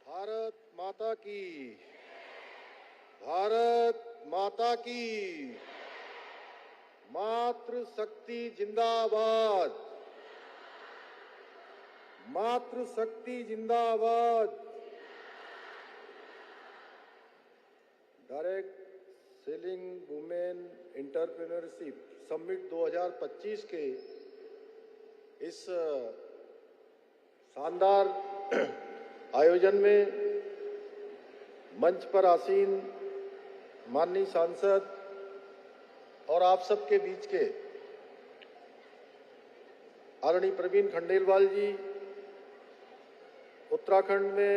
भारत माता की, भारत माता की, मातृशक्ति जिंदाबाद, मातृशक्ति जिंदाबाद। Direct selling women entrepreneurship summit 2025 के इस शानदार आयोजन में मंच पर आसीन माननीय सांसद और आप सबके बीच के आदरणीय प्रवीण खंडेलवाल जी, उत्तराखंड में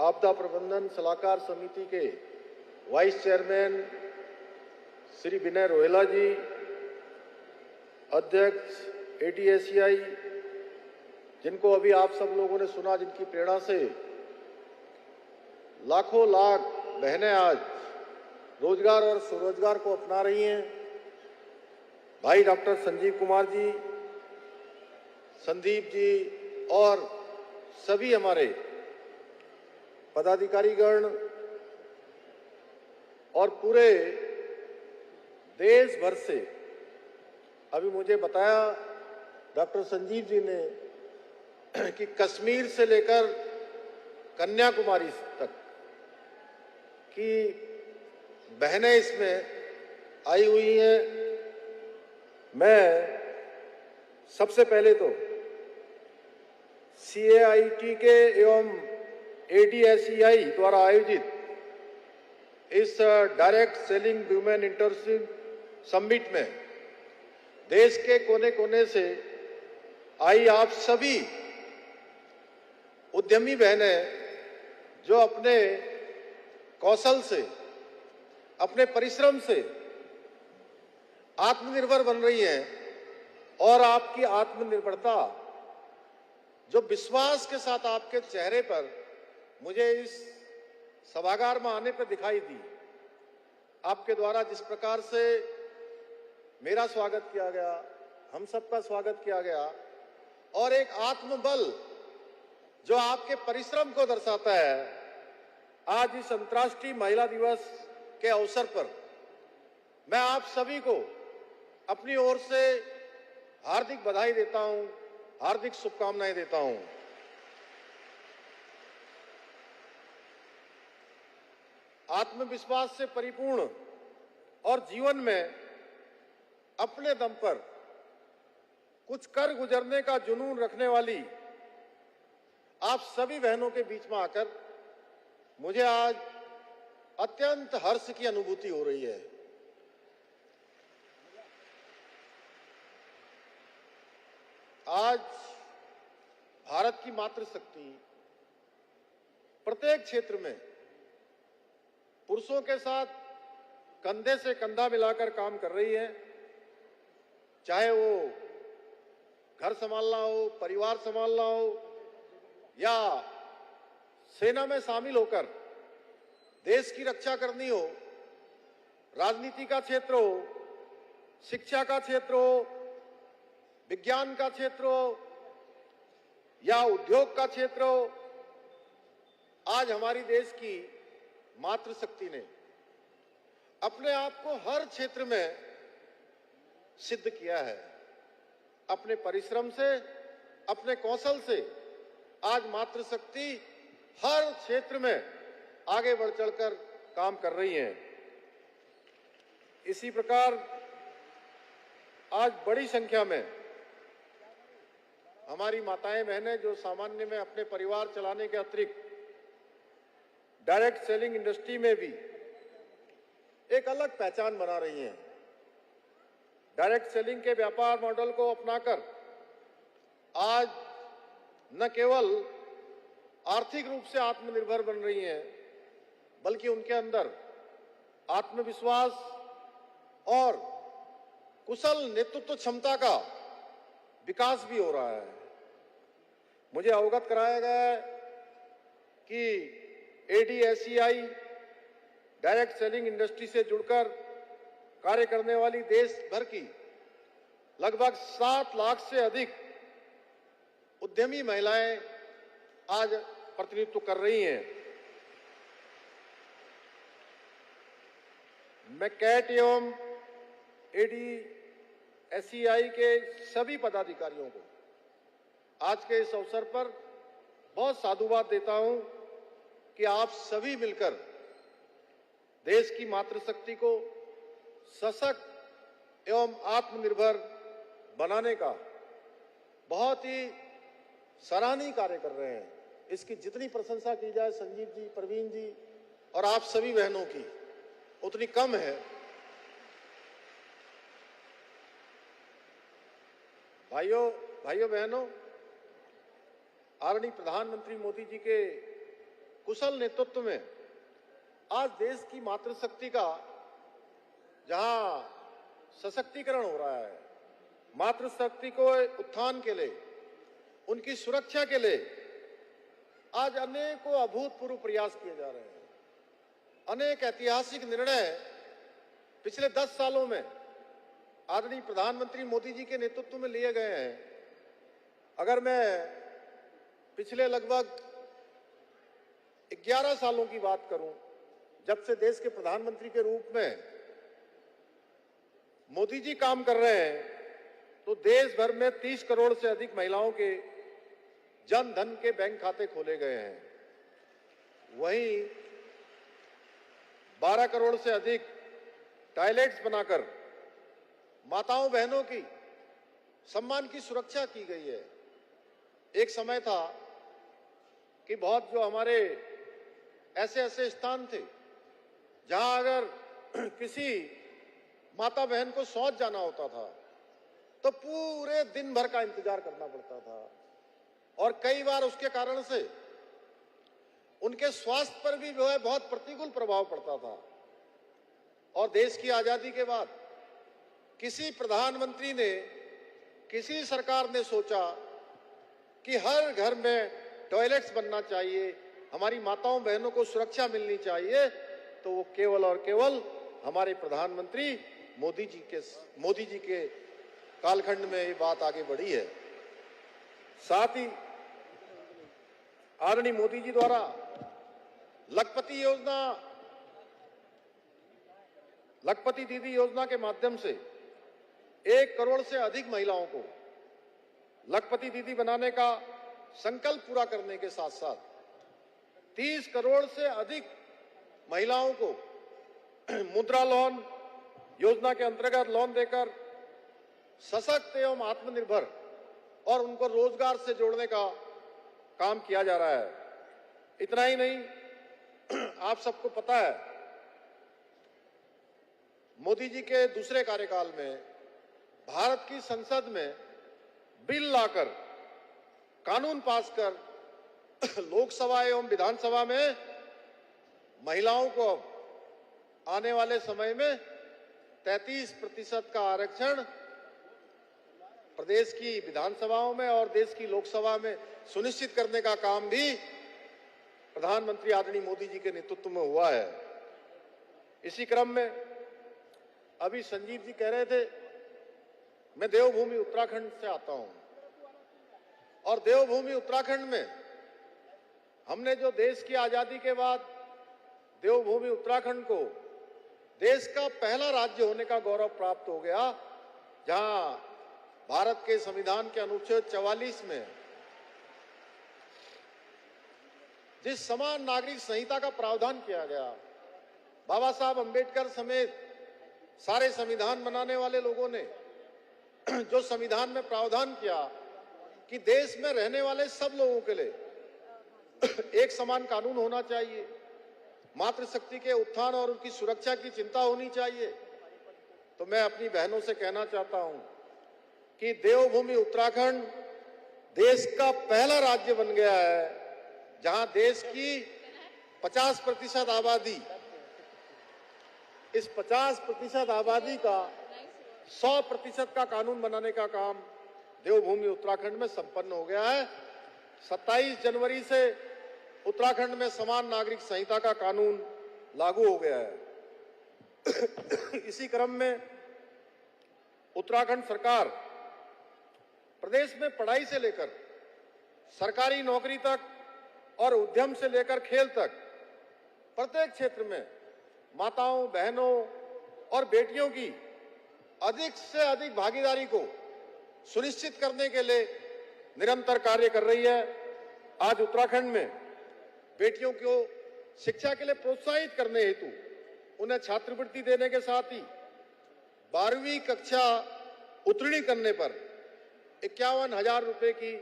आपदा प्रबंधन सलाहकार समिति के वाइस चेयरमैन श्री विनय रोहेला जी, अध्यक्ष ATSCI, जिनको अभी आप सब लोगों ने सुना, जिनकी प्रेरणा से लाखों लाख बहनें आज रोजगार और स्वरोजगार को अपना रही हैं, भाई डॉक्टर संजीव कुमार जी, संदीप जी और सभी हमारे पदाधिकारीगण और पूरे देश भर से। अभी मुझे बताया डॉक्टर संजीव जी ने कि कश्मीर से लेकर कन्याकुमारी तक की बहनें इसमें आई हुई हैं। मैं सबसे पहले तो CAIT के एवं ATSCI द्वारा आयोजित इस direct selling women entrepreneurship summit में देश के कोने कोने से आई आप सभी उद्यमी बहनें जो अपने कौशल से, अपने परिश्रम से आत्मनिर्भर बन रही हैं, और आपकी आत्मनिर्भरता जो विश्वास के साथ आपके चेहरे पर मुझे इस सभागार में आने पर दिखाई दी। आपके द्वारा जिस प्रकार से मेरा स्वागत किया गया, हम सबका स्वागत किया गया, और एक आत्मबल जो आपके परिश्रम को दर्शाता है। आज इस अंतर्राष्ट्रीय महिला दिवस के अवसर पर मैं आप सभी को अपनी ओर से हार्दिक बधाई देता हूं, हार्दिक शुभकामनाएं देता हूं। आत्मविश्वास से परिपूर्ण और जीवन में अपने दम पर कुछ कर गुजरने का जुनून रखने वाली आप सभी बहनों के बीच में आकर मुझे आज अत्यंत हर्ष की अनुभूति हो रही है। आज भारत की मातृशक्ति प्रत्येक क्षेत्र में पुरुषों के साथ कंधे से कंधा मिलाकर काम कर रही है, चाहे वो घर संभालना हो, परिवार संभालना हो, या सेना में शामिल होकर देश की रक्षा करनी हो, राजनीति का क्षेत्र हो, शिक्षा का क्षेत्र हो, विज्ञान का क्षेत्र हो या उद्योग का क्षेत्र हो। आज हमारी देश की मातृशक्ति ने अपने आप को हर क्षेत्र में सिद्ध किया है। अपने परिश्रम से, अपने कौशल से आज मातृशक्ति हर क्षेत्र में आगे बढ़ चढ़कर काम कर रही हैं। इसी प्रकार आज बड़ी संख्या में हमारी माताएं बहनें जो सामान्य में अपने परिवार चलाने के अतिरिक्त डायरेक्ट सेलिंग इंडस्ट्री में भी एक अलग पहचान बना रही हैं। डायरेक्ट सेलिंग के व्यापार मॉडल को अपनाकर आज न केवल आर्थिक रूप से आत्मनिर्भर बन रही हैं, बल्कि उनके अंदर आत्मविश्वास और कुशल नेतृत्व क्षमता का विकास भी हो रहा है। मुझे अवगत कराया गया है कि ATSCI डायरेक्ट सेलिंग इंडस्ट्री से जुड़कर कार्य करने वाली देश भर की लगभग 7 लाख से अधिक उद्यमी महिलाएं आज प्रतिनिधित्व कर रही हैं। मैं कैट एवं एडीएसईआई के सभी पदाधिकारियों को आज के इस अवसर पर बहुत साधुवाद देता हूं कि आप सभी मिलकर देश की मातृशक्ति को सशक्त एवं आत्मनिर्भर बनाने का बहुत ही सराहनीय कार्य कर रहे हैं। इसकी जितनी प्रशंसा की जाए संजीव जी, प्रवीण जी और आप सभी बहनों की, उतनी कम है। भाइयों बहनों, आदरणीय प्रधानमंत्री मोदी जी के कुशल नेतृत्व में आज देश की मातृशक्ति का जहां सशक्तिकरण हो रहा है, मातृशक्ति को उत्थान के लिए, उनकी सुरक्षा के लिए आज अनेकों अभूतपूर्व प्रयास किए जा रहे हैं। अनेक ऐतिहासिक निर्णय पिछले 10 सालों में आदरणीय प्रधानमंत्री मोदी जी के नेतृत्व में लिए गए हैं। अगर मैं पिछले लगभग 11 सालों की बात करूं, जब से देश के प्रधानमंत्री के रूप में मोदी जी काम कर रहे हैं, तो देश भर में 30 करोड़ से अधिक महिलाओं के जन धन के बैंक खाते खोले गए हैं। वहीं 12 करोड़ से अधिक टॉयलेट्स बनाकर माताओं बहनों की सम्मान की सुरक्षा की गई है। एक समय था कि बहुत जो हमारे ऐसे स्थान थे जहां अगर किसी माता बहन को शौच जाना होता था तो पूरे दिन भर का इंतजार करना पड़ता था और कई बार उसके कारण से उनके स्वास्थ्य पर भी जो है बहुत प्रतिकूल प्रभाव पड़ता था। और देश की आजादी के बाद किसी प्रधानमंत्री ने, किसी सरकार ने सोचा कि हर घर में टॉयलेट्स बनना चाहिए, हमारी माताओं बहनों को सुरक्षा मिलनी चाहिए, तो वो केवल और केवल हमारे प्रधानमंत्री मोदी जी के कालखंड में ये बात आगे बढ़ी है। साथ ही आदरणीय मोदी जी द्वारा लखपति दीदी योजना के माध्यम से 1 करोड़ से अधिक महिलाओं को लखपति दीदी बनाने का संकल्प पूरा करने के साथ साथ 30 करोड़ से अधिक महिलाओं को मुद्रा लोन योजना के अंतर्गत लोन देकर सशक्त एवं आत्मनिर्भर और उनको रोजगार से जोड़ने का काम किया जा रहा है। इतना ही नहीं, आप सबको पता है मोदी जी के दूसरे कार्यकाल में भारत की संसद में बिल लाकर, कानून पास कर लोकसभा एवं विधानसभा में महिलाओं को आने वाले समय में 33% का आरक्षण प्रदेश की विधानसभाओं में और देश की लोकसभा में सुनिश्चित करने का काम भी प्रधानमंत्री आदरणीय मोदी जी के नेतृत्व में हुआ है। इसी क्रम में अभी संजीव जी कह रहे थे, मैं देवभूमि उत्तराखंड से आता हूं और देवभूमि उत्तराखंड में हमने जो देश की आजादी के बाद देवभूमि उत्तराखंड को देश का पहला राज्य होने का गौरव प्राप्त हो गया, जहां भारत के संविधान के अनुच्छेद 44 में जिस समान नागरिक संहिता का प्रावधान किया गया, बाबा साहब अंबेडकर समेत सारे संविधान बनाने वाले लोगों ने जो संविधान में प्रावधान किया कि देश में रहने वाले सब लोगों के लिए एक समान कानून होना चाहिए, मातृशक्ति के उत्थान और उनकी सुरक्षा की चिंता होनी चाहिए। तो मैं अपनी बहनों से कहना चाहता हूं कि देवभूमि उत्तराखंड देश का पहला राज्य बन गया है जहां देश की 50% आबादी, इस 50% आबादी का 100% का कानून बनाने का काम देवभूमि उत्तराखंड में संपन्न हो गया है। 27 जनवरी से उत्तराखंड में समान नागरिक संहिता का कानून लागू हो गया है। इसी क्रम में उत्तराखंड सरकार प्रदेश में पढ़ाई से लेकर सरकारी नौकरी तक और उद्यम से लेकर खेल तक प्रत्येक क्षेत्र में माताओं, बहनों और बेटियों की अधिक से अधिक भागीदारी को सुनिश्चित करने के लिए निरंतर कार्य कर रही है। आज उत्तराखंड में बेटियों को शिक्षा के लिए प्रोत्साहित करने हेतु उन्हें छात्रवृत्ति देने के साथ ही 12वीं कक्षा उत्तीर्ण करने पर 51,000 रुपए की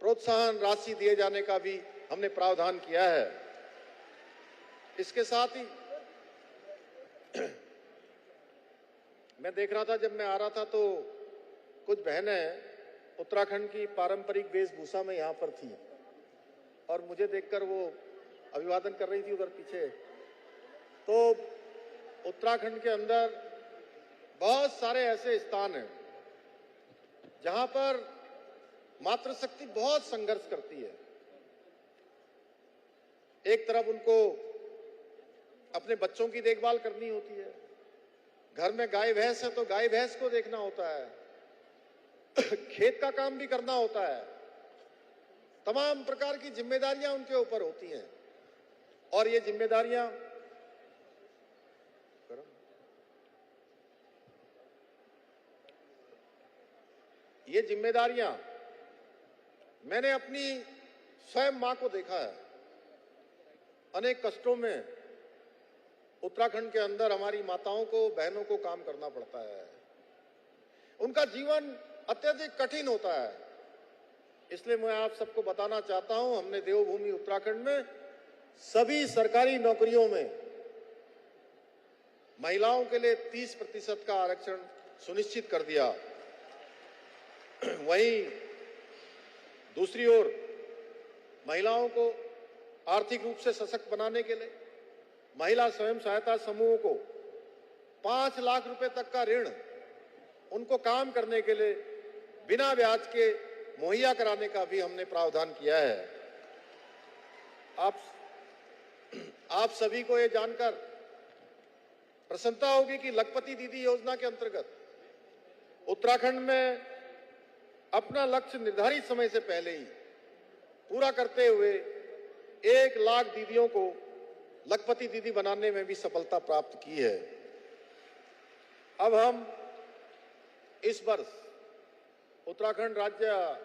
प्रोत्साहन राशि दिए जाने का भी हमने प्रावधान किया है। इसके साथ ही मैं देख रहा था, जब मैं आ रहा था तो कुछ बहनें उत्तराखंड की पारंपरिक वेशभूषा में यहाँ पर थी और मुझे देखकर वो अभिवादन कर रही थी उधर पीछे। तो उत्तराखंड के अंदर बहुत सारे ऐसे स्थान हैं जहां पर मातृशक्ति बहुत संघर्ष करती है। एक तरफ उनको अपने बच्चों की देखभाल करनी होती है, घर में गाय भैंस है तो गाय भैंस को देखना होता है, खेत का काम भी करना होता है, तमाम प्रकार की जिम्मेदारियां उनके ऊपर होती हैं। और ये जिम्मेदारियां मैंने अपनी स्वयं मां को देखा है। अनेक कष्टों में उत्तराखंड के अंदर हमारी माताओं को, बहनों को काम करना पड़ता है। उनका जीवन अत्यधिक कठिन होता है। इसलिए मैं आप सबको बताना चाहता हूं, हमने देवभूमि उत्तराखंड में सभी सरकारी नौकरियों में महिलाओं के लिए 30% का आरक्षण सुनिश्चित कर दिया। वहीं दूसरी ओर महिलाओं को आर्थिक रूप से सशक्त बनाने के लिए महिला स्वयं सहायता समूहों को 5 लाख रुपए तक का ऋण उनको काम करने के लिए बिना ब्याज के मुहैया कराने का भी हमने प्रावधान किया है। आप सभी को ये जानकर प्रसन्नता होगी कि लखपति दीदी योजना के अंतर्गत उत्तराखंड में अपना लक्ष्य निर्धारित समय से पहले ही पूरा करते हुए 1 लाख दीदियों को लखपति दीदी बनाने में भी सफलता प्राप्त की है। अब हम इस वर्ष उत्तराखंड राज्य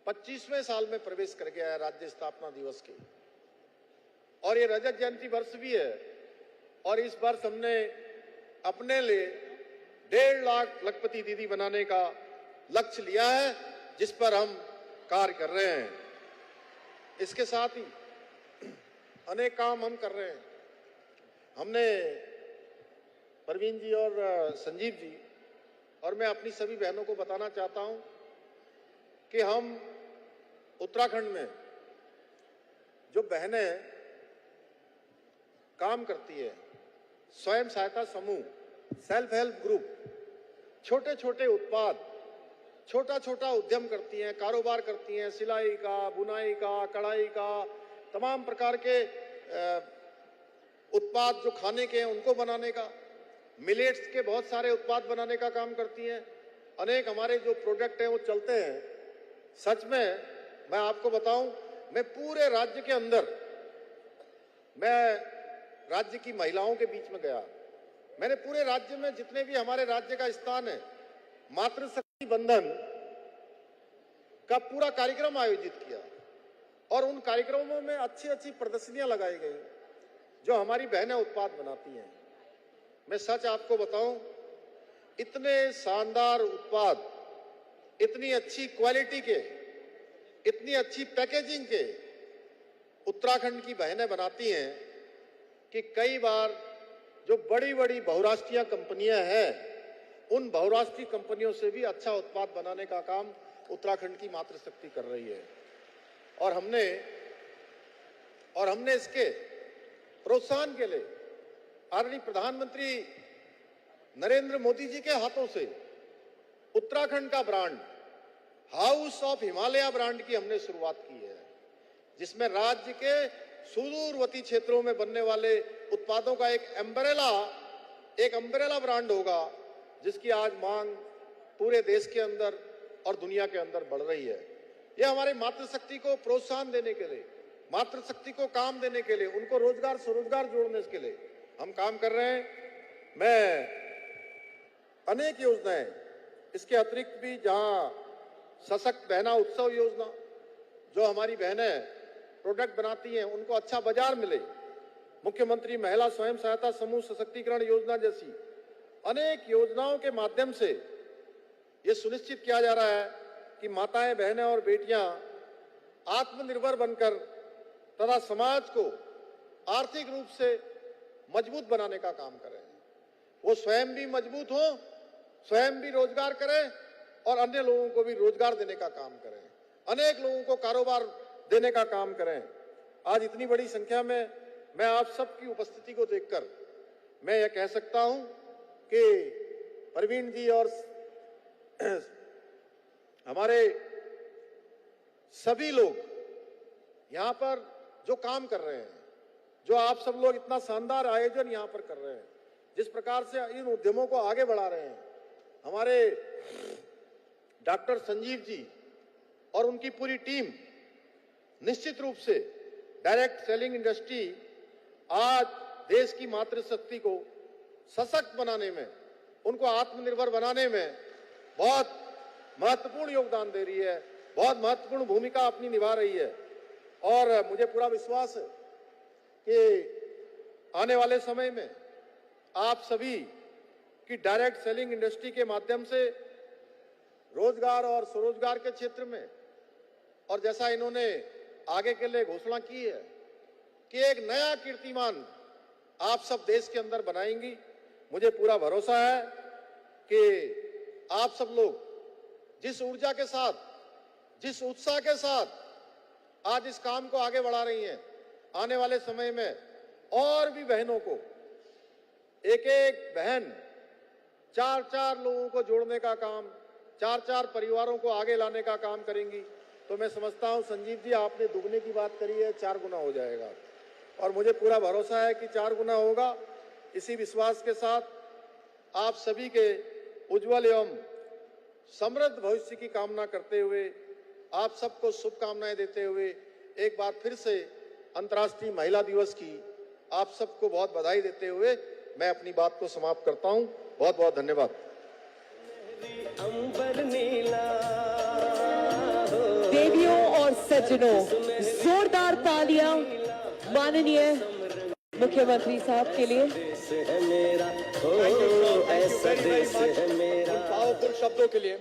25वें साल में प्रवेश कर गया है, राज्य स्थापना दिवस के, और ये रजत जयंती वर्ष भी है। और इस वर्ष हमने अपने लिए 1.5 लाख लखपति दीदी बनाने का लक्ष्य लिया है, जिस पर हम कार्य कर रहे हैं। इसके साथ ही अनेक काम हम कर रहे हैं। हमने परवीन जी और संजीव जी और मैं अपनी सभी बहनों को बताना चाहता हूं कि हम उत्तराखंड में जो बहनें काम करती है, स्वयं सहायता समूह, सेल्फ हेल्प ग्रुप, छोटे छोटे उत्पाद, छोटा छोटा उद्यम करती हैं, कारोबार करती हैं, सिलाई का, बुनाई का, कढ़ाई का, तमाम प्रकार के उत्पाद जो खाने के हैं उनको बनाने का, मिलेट्स के बहुत सारे उत्पाद बनाने का काम करती हैं। अनेक हमारे जो प्रोडक्ट हैं वो चलते हैं। सच में मैं आपको बताऊं, मैं पूरे राज्य के अंदर, मैं राज्य की महिलाओं के बीच में गया, मैंने पूरे राज्य में जितने भी हमारे राज्य का स्थान है, मातृशक्ति बंधन का पूरा कार्यक्रम आयोजित किया और उन कार्यक्रमों में अच्छी अच्छी प्रदर्शनियां लगाई गई जो हमारी बहनें उत्पाद बनाती हैं। मैं सच आपको बताऊं, इतने शानदार उत्पाद, इतनी अच्छी क्वालिटी के, इतनी अच्छी पैकेजिंग के उत्तराखंड की बहनें बनाती हैं कि कई बार जो बड़ी बड़ी बहुराष्ट्रीय कंपनियां हैं, उन बहुराष्ट्रीय कंपनियों से भी अच्छा उत्पाद बनाने का काम उत्तराखंड की मातृशक्ति कर रही है। और हमने इसके प्रोत्साहन के लिए आदरणीय प्रधानमंत्री नरेंद्र मोदी जी के हाथों से उत्तराखंड का brand, house of Himalaya brand की हमने शुरुआत की है, जिसमें राज्य के सुदूरवर्ती क्षेत्रों में बनने वाले उत्पादों का एक अम्ब्रेला ब्रांड होगा, जिसकी आज मांग पूरे देश के अंदर और दुनिया के अंदर बढ़ रही है। ये हमारी मातृशक्ति को प्रोत्साहन देने के लिए, मातृशक्ति को काम देने के लिए, उनको रोजगार स्वरोजगार जोड़ने के लिए हम काम कर रहे हैं। मैं अनेक योजनाएं, इसके अतिरिक्त भी जहां सशक्त बहना उत्सव योजना, जो हमारी बहनें प्रोडक्ट बनाती हैं उनको अच्छा बाजार मिले, मुख्यमंत्री महिला स्वयं सहायता समूह सशक्तिकरण योजना जैसी अनेक योजनाओं के माध्यम से ये सुनिश्चित किया जा रहा है कि माताएं, बहनें और बेटियां आत्मनिर्भर बनकर तथा समाज को आर्थिक रूप से मजबूत बनाने का काम करें। वो स्वयं भी मजबूत हो, स्वयं भी रोजगार करें और अन्य लोगों को भी रोजगार देने का काम करें, अनेक लोगों को कारोबार देने का काम करें। आज इतनी बड़ी संख्या में मैं आप सबकी उपस्थिति को देखकर मैं यह कह सकता हूं कि प्रवीण जी और हमारे सभी लोग यहां पर जो काम कर रहे हैं, जो आप सब लोग इतना शानदार आयोजन यहां पर कर रहे हैं, जिस प्रकार से इन उद्यमों को आगे बढ़ा रहे हैं, हमारे डॉक्टर संजीव जी और उनकी पूरी टीम निश्चित रूप से डायरेक्ट सेलिंग इंडस्ट्री आज देश की मातृशक्ति को सशक्त बनाने में, उनको आत्मनिर्भर बनाने में बहुत महत्वपूर्ण योगदान दे रही है, बहुत महत्वपूर्ण भूमिका अपनी निभा रही है। और मुझे पूरा विश्वास है कि आने वाले समय में आप सभी की डायरेक्ट सेलिंग इंडस्ट्री के माध्यम से रोजगार और स्वरोजगार के क्षेत्र में, और जैसा इन्होंने आगे के लिए घोषणा की है कि एक नया कीर्तिमान आप सब देश के अंदर बनाएंगी, मुझे पूरा भरोसा है कि आप सब लोग जिस ऊर्जा के साथ, जिस उत्साह के साथ आज इस काम को आगे बढ़ा रही हैं, आने वाले समय में और भी बहनों को, एक एक बहन 4-4 लोगों को जोड़ने का काम, 4-4 परिवारों को आगे लाने का काम करेंगी। तो मैं समझता हूं संजीव जी, आपने दुगने की बात करी है, 4 गुना हो जाएगा और मुझे पूरा भरोसा है कि 4 गुना होगा। इसी विश्वास के साथ आप सभी के उज्जवल एवं समृद्ध भविष्य की कामना करते हुए, आप सबको शुभकामनाएं देते हुए एक बार फिर से अंतर्राष्ट्रीय महिला दिवस की आप सबको बहुत बधाई देते हुए मैं अपनी बात को समाप्त करता हूं। बहुत बहुत धन्यवाद। देवियों और सज्जनों, जोरदार तालियां माननीय मुख्यमंत्री साहब के लिए। पावरफुल शब्दों के लिए।